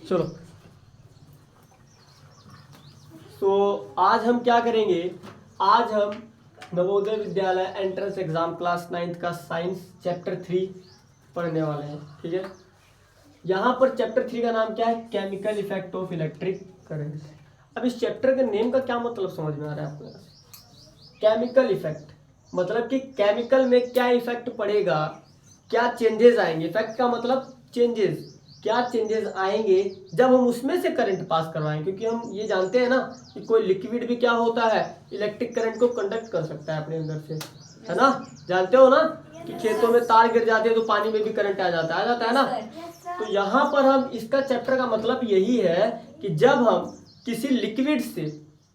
चलो आज हम क्या करेंगे, आज हम Navodaya Vidyalaya entrance exam class 9th का साइंस चैप्टर 3 पढ़ने वाले हैं। ठीक है, यहाँ पर चैप्टर 3 का नाम क्या है, chemical effect of electric current. अब इस चैप्टर के नेम का क्या मतलब समझ में आ रहा है आपको? केमिकल इफेक्ट मतलब कि केमिकल में क्या इफेक्ट पड़ेगा, क्या चेंजेस आएंगे। इफेक्ट का मतलब चेंजेस, क्या चेंजेस आएंगे जब हम उसमें से करंट पास करवाएं। क्योंकि हम ये जानते हैं ना कि कोई लिक्विड भी क्या होता है, इलेक्ट्रिक करंट को कंडक्ट कर सकता है अपने अंदर से, है ना। जानते हो ना कि खेतों में तार गिर जाते हैं तो पानी में भी करंट आ जाता है ना। तो यहाँ पर हम इसका चैप्टर का मतलब यही है कि जब हम किसी लिक्विड से,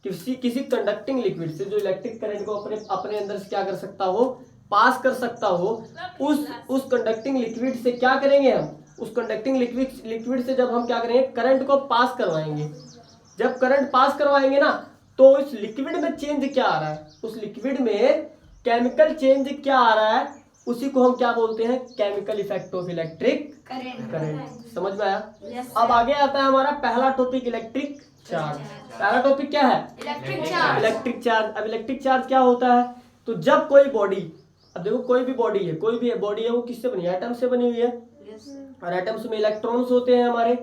किसी कंडक्टिंग लिक्विड से जो इलेक्ट्रिक करंट को अपने अंदर से क्या कर सकता हो, पास कर सकता हो, उस कंडक्टिंग लिक्विड से क्या करेंगे हम, उस कंडक्टिंग लिक्विड से जब हम क्या करेंगे, करंट को पास करवाएंगे। जब करंट पास करवाएंगे ना तो उस लिक्विड में चेंज क्या आ रहा है, उस लिक्विड में केमिकल चेंज क्या आ रहा है, उसी को हम क्या बोलते हैं, chemical effect of electric current. समझ में आया? अब आगे आता है हमारा पहला टॉपिक, इलेक्ट्रिक चार्ज। पहला टॉपिक क्या है, इलेक्ट्रिक चार्ज। अब इलेक्ट्रिक चार्ज क्या होता है, तो जब कोई बॉडी, अब देखो कोई भी बॉडी है, कोई भी बॉडी है, वो किससे बनी है, एटम से बनी हुई है। और एटम्स में इलेक्ट्रॉन्स होते हैं हमारे।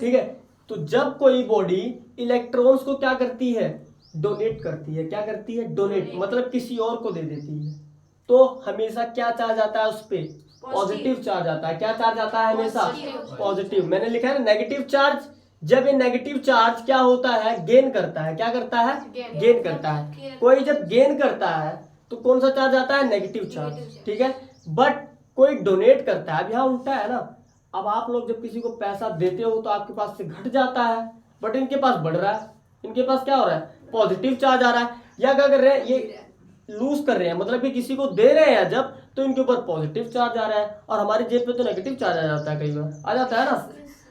ठीक है, तो जब कोई बॉडी इलेक्ट्रॉन्स को क्या करती है, डोनेट करती है। क्या करती है, डोनेट मतलब किसी और को दे देती है, तो हमेशा क्या चार्ज आता है उस पे, पॉजिटिव चार्ज आता है। क्या चार्ज आता है, हमेशा पॉजिटिव। मैंने लिखा है नेगेटिव चार्ज। जब ये नेगेटिव चार्ज क्या होता है, गेन करता है। क्या करता है, गेन करता है। कोई जब गेन करता है तो कौन सा चार्ज आता है, नेगेटिव चार्ज। ठीक है, बट कोई डोनेट करता है, अब यहाँ उल्टा है ना। अब आप लोग जब किसी को पैसा देते हो तो आपके पास से घट जाता है, बट इनके पास बढ़ रहा है। इनके पास क्या हो रहा है, पॉजिटिव चार्ज आ रहा है। या क्या कर रहे हैं, ये लूज कर रहे हैं, मतलब कि किसी को दे रहे हैं जब, तो इनके ऊपर पॉजिटिव चार्ज आ रहा है। और हमारी जेब पे तो नेगेटिव चार्ज आ जाता है, कई बार आ जाता है ना,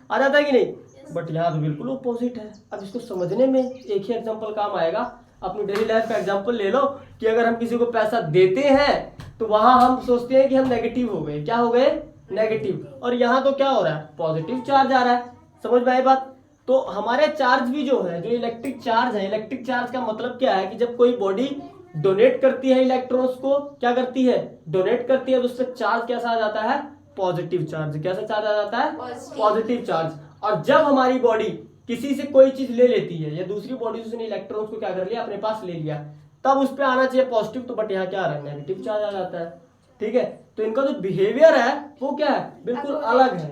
आ जाता है कि नहीं। बट यहाँ तो बिल्कुल अपोजिट है। अब इसको समझने में एक ही एग्जाम्पल काम आएगा। अपनी डेली लाइफ का एग्जाम्पल ले लो कि अगर हम किसी को पैसा देते हैं तो वहां हम सोचते हैं कि हम नेगेटिव हो गए। क्या हो गए, नेगेटिव। और यहाँ तो क्या हो रहा है, पॉजिटिव चार्ज आ रहा है। समझ में आई बात? तो हमारे चार्ज भी जो है, जो इलेक्ट्रिक चार्ज है, इलेक्ट्रिक चार्ज का मतलब क्या है कि जब कोई बॉडी डोनेट करती है इलेक्ट्रॉन्स को, क्या करती है, डोनेट करती है, तो उस पर चार्ज कैसा आ जाता है, पॉजिटिव चार्ज। कैसा चार्ज आ जाता है, पॉजिटिव चार्ज। और जब हमारी बॉडी किसी से कोई चीज ले लेती है, या दूसरी बॉडी से उसने इलेक्ट्रॉन्स को क्या कर लिया, अपने पास ले लिया, तब उस पर आना चाहिए पॉजिटिव, तो बट यहाँ क्या आ रहा है, नेगेटिव चार्ज आ जाता है। ठीक है, तो इनका जो बिहेवियर है वो क्या है, बिल्कुल अलग है,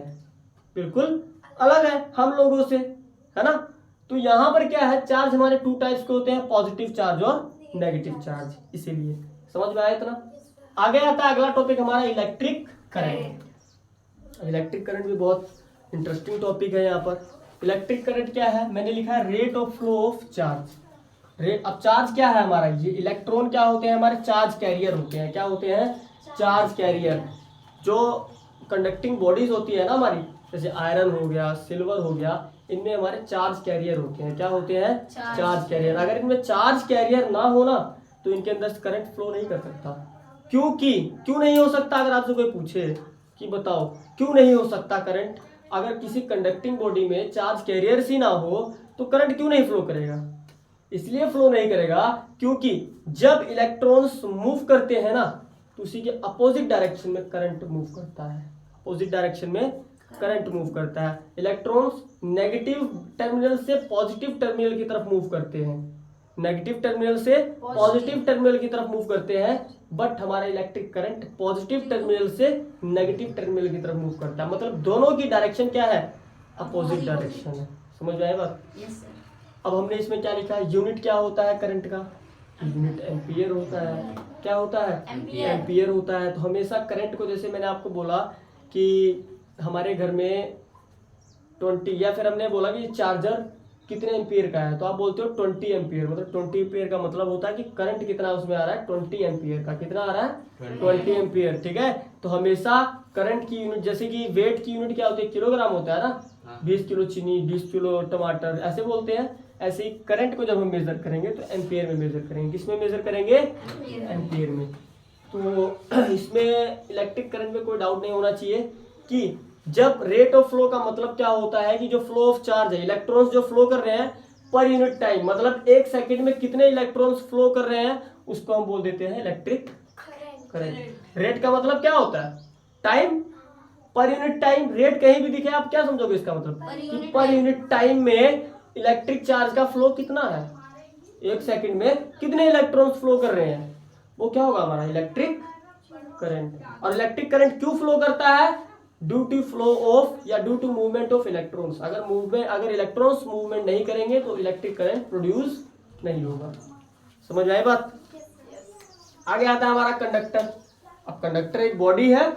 बिल्कुल अलग है हम लोगों से, है ना। तो यहाँ पर क्या है, चार्ज हमारे 2 टाइप्स के होते हैं, पॉजिटिव चार्ज और नेगेटिव चार्ज। इसीलिए समझ में आया इतना। आगे आता है अगला टॉपिक हमारा, इलेक्ट्रिक करंट। इलेक्ट्रिक करंट भी बहुत इंटरेस्टिंग टॉपिक है। यहाँ पर इलेक्ट्रिक करंट क्या है, मैंने लिखा है rate of flow of charge. Rate, अब चार्ज क्या है हमारा, ये इलेक्ट्रॉन क्या होते हैं, हमारे चार्ज कैरियर होते हैं। क्या होते हैं, चार्ज कैरियर। जो कंडक्टिंग बॉडीज होती है ना हमारी, जैसे आयरन हो गया, सिल्वर हो गया, इनमें हमारे चार्ज कैरियर होते हैं। क्या होते हैं, चार्ज कैरियर। अगर इनमें चार्ज कैरियर ना हो ना तो इनके अंदर से करंट फ्लो नहीं कर सकता। क्योंकि क्यों नहीं हो सकता, अगर आपसे कोई पूछे कि बताओ क्यों नहीं हो सकता करंट, अगर किसी कंडक्टिंग बॉडी में चार्ज कैरियर्स ही ना हो तो करंट क्यों नहीं फ्लो करेगा। इसलिए फ्लो नहीं करेगा क्योंकि जब इलेक्ट्रॉन्स मूव करते हैं ना तो उसी के अपोजिट डायरेक्शन में करंट मूव करता है। अपोजिट डायरेक्शन में करंट मूव करता है। इलेक्ट्रॉन्स नेगेटिव टर्मिनल से पॉजिटिव टर्मिनल की तरफ मूव करते हैं, नेगेटिव टर्मिनल से पॉजिटिव टर्मिनल की तरफ मूव करते हैं। बट हमारा इलेक्ट्रिक करंट पॉजिटिव टर्मिनल से नेगेटिव टर्मिनल की तरफ मूव करता है। मतलब दोनों की डायरेक्शन क्या है, अपोजिट डायरेक्शन है। समझ में आए बात? अब हमने इसमें क्या लिखा है, यूनिट क्या होता है करंट का, यूनिट एम्पियर होता है। क्या होता है, एम्पियर होता है। तो हमेशा करंट को, जैसे मैंने आपको बोला कि हमारे घर में 20, या फिर हमने बोला कि चार्जर कितने एम्पियर का है, तो आप बोलते हो 20 एम्पियर। मतलब 20 एम्पियर का मतलब होता है कि करंट कितना उसमें आ रहा है, 20 एम्पियर का। कितना आ रहा है, 20 एम्पियर। ठीक है, तो हमेशा करंट की यूनिट, जैसे कि वेट की यूनिट क्या होती है, किलोग्राम होता है ना। 20 किलो चीनी, 20 किलो टमाटर, ऐसे बोलते हैं। ऐसे ही करंट को जब हम मेजर करेंगे तो एम्पियर में मेजर करेंगे। किसमें मेजर करेंगे, एम्पियर में। तो इसमें इलेक्ट्रिक करंट में कोई डाउट नहीं होना चाहिए कि जब रेट ऑफ फ्लो का मतलब क्या होता है कि जो फ्लो ऑफ चार्ज है, इलेक्ट्रॉन्स जो फ्लो कर रहे हैं पर यूनिट टाइम, मतलब एक सेकंड में कितने इलेक्ट्रॉन्स फ्लो कर रहे हैं, उसको हम बोल देते हैं इलेक्ट्रिक करंट। रेट का मतलब क्या होता है? Time, per unit time. Rate कहीं भी दिखे आप क्या समझोगे इसका मतलब कि पर यूनिट टाइम में इलेक्ट्रिक चार्ज का फ्लो कितना है, एक सेकंड में कितने इलेक्ट्रॉन्स फ्लो कर रहे हैं, वो क्या होगा हमारा इलेक्ट्रिक करंट। और इलेक्ट्रिक करंट क्यों फ्लो करता है? ड्यू टू फ्लो ऑफ या due to movement of electrons. अगर इलेक्ट्रॉन्स मूवमेंट नहीं करेंगे तो इलेक्ट्रिक करंट प्रोड्यूस नहीं होगा। समझ में आई बात? आगे आता है हमारा कंडक्टर। अब कंडक्टर एक बॉडी है,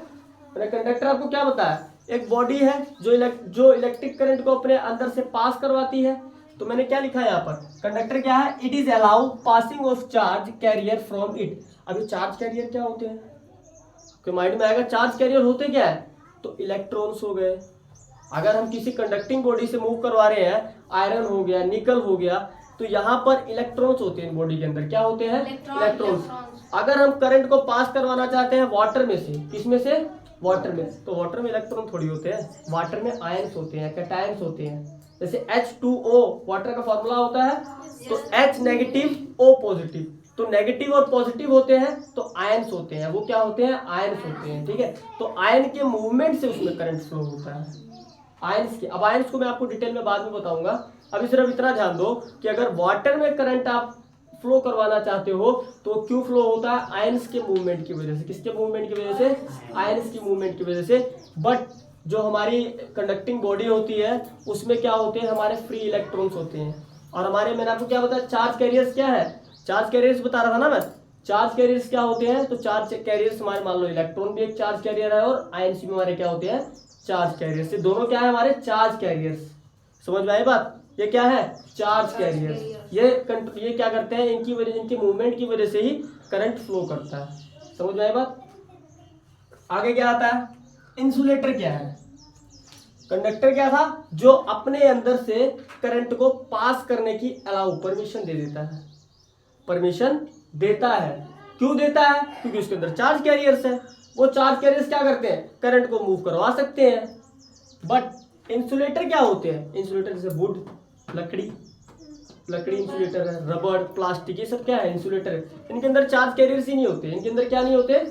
कंडक्टर आपको क्या बताया, एक बॉडी है जो इलेक्ट्रिक करंट को अपने अंदर से पास करवाती है। तो मैंने क्या लिखा है यहाँ पर, कंडक्टर क्या है, it is allow passing of charge carrier from it. अभी चार्ज कैरियर क्या होते हैं, तो माइंड में आएगा चार्ज कैरियर होते क्या है, तो इलेक्ट्रॉन्स हो गए। अगर हम किसी कंडक्टिंग बॉडी से मूव करवा रहे हैं, आयरन हो गया, निकल हो गया, तो यहाँ पर इलेक्ट्रॉन्स होते हैं बॉडी के अंदर। क्या होते हैं? इलेक्ट्रॉन्स। अगर हम करंट को पास करवाना चाहते हैं वाटर में से, किसमें से? वाटर में, तो वाटर में इलेक्ट्रॉन थोड़ी होते हैं, वाटर में आयंस होते हैं, कैटायंस होते हैं। जैसे H2O वाटर का फॉर्मूला होता है, तो H नेगेटिव O पॉजिटिव, तो नेगेटिव और पॉजिटिव होते हैं तो आयंस होते हैं। वो क्या होते हैं? आयंस होते हैं। ठीक है, तो आयन के मूवमेंट से उसमें करंट फ्लो होता है, आयंस के। अब आयंस को मैं आपको डिटेल में बाद में बताऊंगा, अभी सिर्फ इतना ध्यान दो कि अगर वाटर में करंट आप फ्लो करवाना चाहते हो तो क्यों फ्लो होता है? आयंस के मूवमेंट की वजह से। किसके मूवमेंट की वजह से? आयंस की मूवमेंट की वजह से। बट जो हमारी कंडक्टिंग बॉडी होती है उसमें क्या होते हैं? हमारे फ्री इलेक्ट्रॉन्स होते हैं। और हमारे, मैंने आपको क्या बताया, चार्ज कैरियर्स क्या है, चार्ज कैरियर्स बता रहा था ना मैं। चार्ज कैरियर्स क्या होते हैं? तो चार्ज कैरियर्स हमारे, मान लो इलेक्ट्रॉन भी एक चार्ज कैरियर है और आयंस भी हमारे क्या होते हैं? Charge carriers. ये दोनों क्या है? हमारे चार्ज कैरियर्स। समझ में आई बात? ये क्या है? Charge carriers. ये क्या करते हैं? इनकी वजह, इनकी मूवमेंट की वजह से ही करंट फ्लो करता है। समझ में आई बात? आगे क्या आता है? इंसुलेटर क्या है? कंडक्टर क्या था? जो अपने अंदर से करंट को पास करने की अलाउ, परमिशन दे देता है, परमिशन देता है। क्यों देता है? क्योंकि उसके अंदर चार्ज कैरियर्स है। वो चार्ज कैरियर्स क्या करते हैं? करंट को मूव करवा सकते हैं। बट इंसुलेटर क्या होते हैं? इंसुलेटर जैसे वुड, लकड़ी इंसुलेटर है, रबड़, प्लास्टिक, ये सब क्या है? इंसुलेटर है। इनके अंदर चार्ज कैरियर्स ही नहीं होते। इनके अंदर क्या नहीं होते?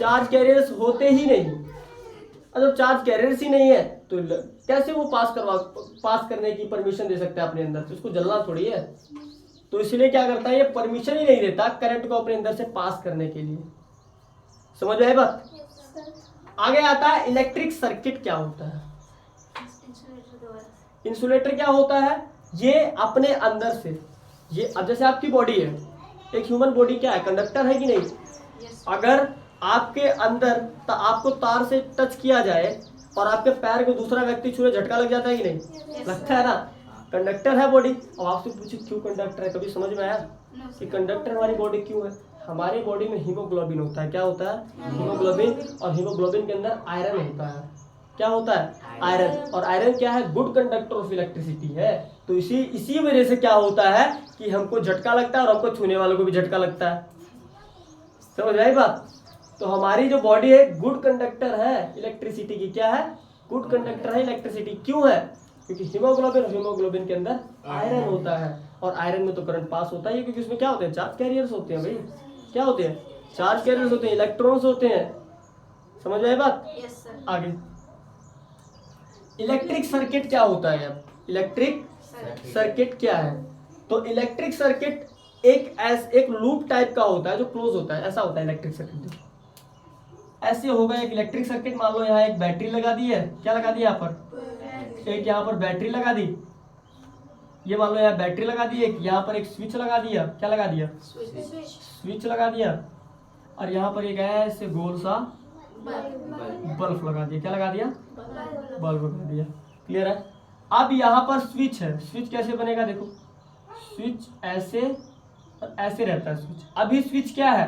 चार्ज कैरियर्स होते ही नहीं। जब चार्ज कैरियर्स ही नहीं है तो कैसे वो पास करने की परमिशन दे सकता है अपने अंदर? तो उसको जलना थोड़ी है। तो इसलिए क्या करता है, ये परमिशन ही नहीं देता करंट को अपने अंदर से पास करने के लिए। समझ में आई बात? आगे आता है इलेक्ट्रिक सर्किट क्या होता है। इंसुलेटर क्या होता है? ये अपने अंदर से, ये अब जैसे आपकी बॉडी है, एक ह्यूमन बॉडी क्या है? कंडक्टर है कि नहीं? अगर आपके अंदर आपको तार से टच किया जाए और आपके पैर को दूसरा व्यक्ति छुए, झटका लग जाता है कि नहीं? लगता है ना? कंडक्टर है बॉडी। अब आपसे पूछे क्यों कंडक्टर है, कभी समझ में आया कि कंडक्टर हमारी बॉडी क्यों है? हमारी बॉडी में हीमोग्लोबिन होता है। क्या होता है? हीमोग्लोबिन। और हीमोग्लोबिन के अंदर आयरन होता है। क्या होता है? आयरन। और आयरन क्या है? गुड कंडक्टर ऑफ इलेक्ट्रिसिटी है। तो इसी वजह से क्या होता है कि हमको झटका लगता है और हमको छूने वालों को भी झटका लगता है। समझ आई बात? तो हमारी जो बॉडी है गुड कंडक्टर है इलेक्ट्रिसिटी की। क्या है? गुड कंडक्टर है इलेक्ट्रिसिटी। क्यों है? क्योंकि हीमोग्लोबिन के अंदर आयरन होता है। और आयरन में तो करंट पास होता है क्योंकि उसमें क्या होते हैं? चार्ज कैरियर्स होते हैं भाई। क्या होते हैं? चार्ज कैरियर्स होते हैं, इलेक्ट्रॉन्स होते हैं। समझ में आई बात? आगे इलेक्ट्रिक सर्किट क्या होता है? अब इलेक्ट्रिक सर्किट क्या है? तो इलेक्ट्रिक सर्किट एक लूप टाइप का होता है जो क्लोज होता है। ऐसा होता है इलेक्ट्रिक सर्किट। ऐसे होगा एक इलेक्ट्रिक सर्किट, मान लो यहाँ एक बैटरी लगा दी है। क्या लगा दी यहाँ पर? एक यहाँ पर बैटरी लगा दी। ये मान लो यहाँ बैटरी लगा दी, एक यहाँ पर एक स्विच लगा दिया। क्या लगा दिया? स्विच लगा दिया। और यहाँ पर एक ऐसे गोल सा बल्ब लगा दिया। क्या लगा दिया? बल्ब लगा दिया। क्लियर है? अब यहाँ पर स्विच है। स्विच कैसे बनेगा? देखो, स्विच ऐसे और ऐसे रहता है स्विच। अभी स्विच क्या है?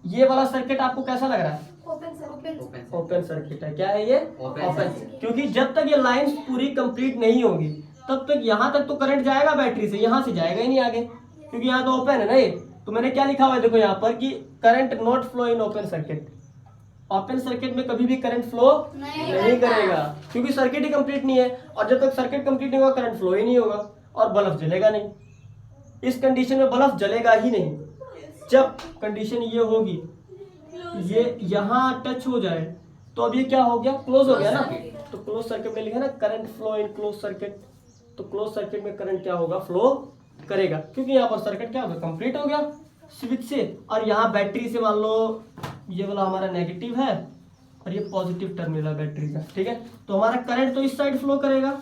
ये वाला सर्किट आपको कैसा लग रहा है? ओपन सर्किट है। क्या है ये? ओपन। क्योंकि जब तक ये लाइन पूरी कंप्लीट नहीं होगी तब तक यहाँ तक तो करंट जाएगा बैटरी से, यहाँ से जाएगा ही नहीं आगे, क्योंकि यहाँ तो ओपन है ना ये। तो मैंने क्या लिखा हुआ है देखो यहाँ पर कि current not flow in open circuit. Open circuit में कभी भी करंट फ्लो नहीं करेगा, क्योंकि सर्किट ही कंप्लीट नहीं है, और जब तक सर्किट कंप्लीट नहीं होगा करंट फ्लो ही नहीं होगा और बल्ब जलेगा नहीं। इस कंडीशन में बल्ब जलेगा ही नहीं। जब कंडीशन ये होगी, ये यहाँ टच हो जाए तो अब ये क्या हो गया, क्लोज हो गया ना। तो क्लोज सर्किट में लिखा ना current flow in close circuit, तो क्लोज सर्किट में करंट क्या होगा, फ्लो करेगा, क्योंकि यहाँ पर सर्किट क्या होगा, कंप्लीट हो गया स्विच से। और यहाँ बैटरी से मान लो ये वाला हमारा नेगेटिव है और ये पॉजिटिव टर्मिनल है बैटरी का, ठीक है। तो हमारा करंट तो इस साइड फ्लो करेगा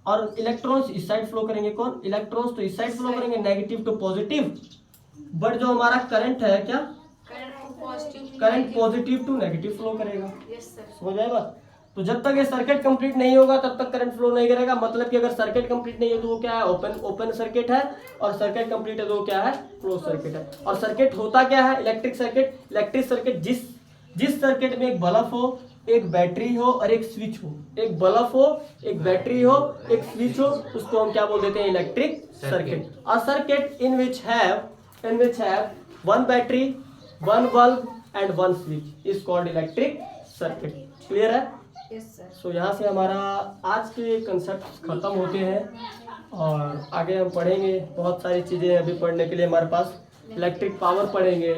और इलेक्ट्रॉन्स इस साइड फ्लो करेंगे। कौन, इलेक्ट्रॉन्स तो इस साइड फ्लो करेंगे, नेगेटिव टू पॉजिटिव। बट जो हमारा करंट है क्या, current positive to negative flow करेगा। समझ आए बात। तो जब तक ये सर्किट कंप्लीट नहीं होगा तब तक करंट फ्लो नहीं करेगा। मतलब कि अगर सर्किट कंप्लीट नहीं है तो वो क्या है, ओपन सर्किट है, और सर्किट कंप्लीट है तो वो क्या है, क्लोज सर्किट है। और सर्किट होता क्या है, इलेक्ट्रिक सर्किट। इलेक्ट्रिक सर्किट जिस सर्किट में एक बल्ब हो, एक बैटरी हो और एक स्विच हो, एक बल्ब हो, एक बैटरी हो, एक स्विच हो, उसको हम क्या बोल देते हैं, इलेक्ट्रिक सर्किट। और circuit in which have one battery, one bulb and one switch is called electric circuit. Clear है। सो यहाँ से हमारा आज के कंसेप्ट खत्म होते हैं और आगे हम पढ़ेंगे बहुत सारी चीज़ें अभी पढ़ने के लिए हमारे पास। इलेक्ट्रिक पावर पढ़ेंगे,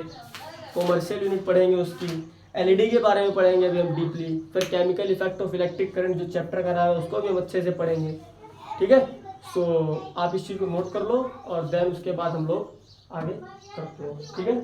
कॉमर्शियल यूनिट पढ़ेंगे, उसकी एलईडी के बारे में पढ़ेंगे अभी हम डीपली। फिर chemical effect of electric current जो चैप्टर का है उसको भी हम अच्छे से पढ़ेंगे, ठीक है। सो आप इस चीज़ को नोट कर लो और देन उसके बाद हम लोग आगे करते हैं, ठीक है।